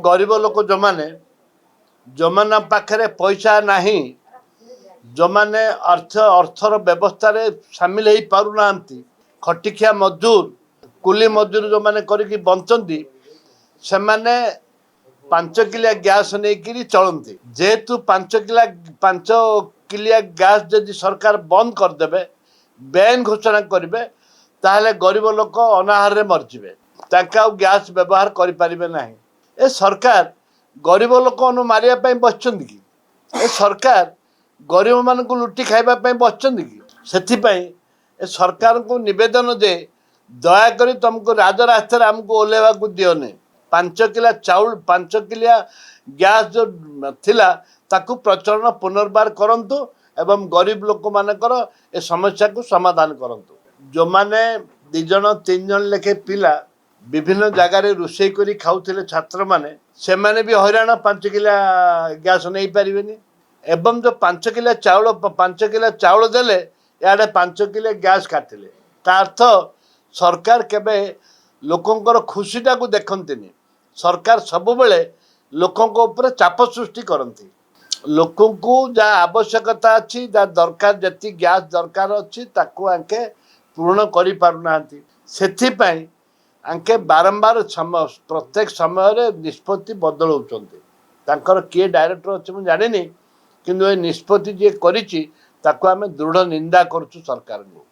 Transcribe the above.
गरीब लोक जो माने जो मान पाखे पैसा नहीं जो माने अर्थर व्यवस्था रे सामिल हो पारुना खटिखिया मजदूर कुली मजदूर जो माने करिकी बंचती से माने 5 किलिया गैस नहीं चलती जेहेतु 5 किलिया गैस जदि सरकार बंद करदे बैन घोषणा करेंगे ताहले गरीब लोक अनाहार मरजिबे ताका गैस व्यवहार करें ना। ए सरकार गरीब लोक मारिया बसचंदी कि ए सरकार गरीब मान को लुटी खाइबा बसचंदी कि से सरकार को निवेदन दे दयाकोरी तुमको राजरास्तार आमको ओह्लैवा दियोनी 5 किला चाउल 5 किलिया गैस जो थिला ताकू प्रचलन पुनर्बार करंतु एवं गरीब लोक मानकर ए समस्या को समाधान करंतु। जो माने 2 जन 3 जन लेखे पिला विभिन्न जगार रोषे करी खाऊले छात्र माने से माने भी हैरान 5 किला गैस नहीं पारे एवं जो 5 किला चाउल देले याडे 5 किलो गैस काटिले ता अर्थ सरकार केबे लोकंकर खुशीटा को देखंतिनी सरकार सब बेले लोकों ऊपर चाप सृष्टि करती लोकों को जहाँ आवश्यकता अच्छी जहाँ दरकार जी गैस दरकार अच्छी ताकू आंके पूर्ण कर पारना आंके बारंबार प्रत्येक समय निष्पत्ति बदलाउछन्ति किए डायरेक्टर अच्छे मुझे जानी किंतु ए निष्पत्ति जी करिछि ताकू आमे दृढ़ निंदा करछु सरकार को।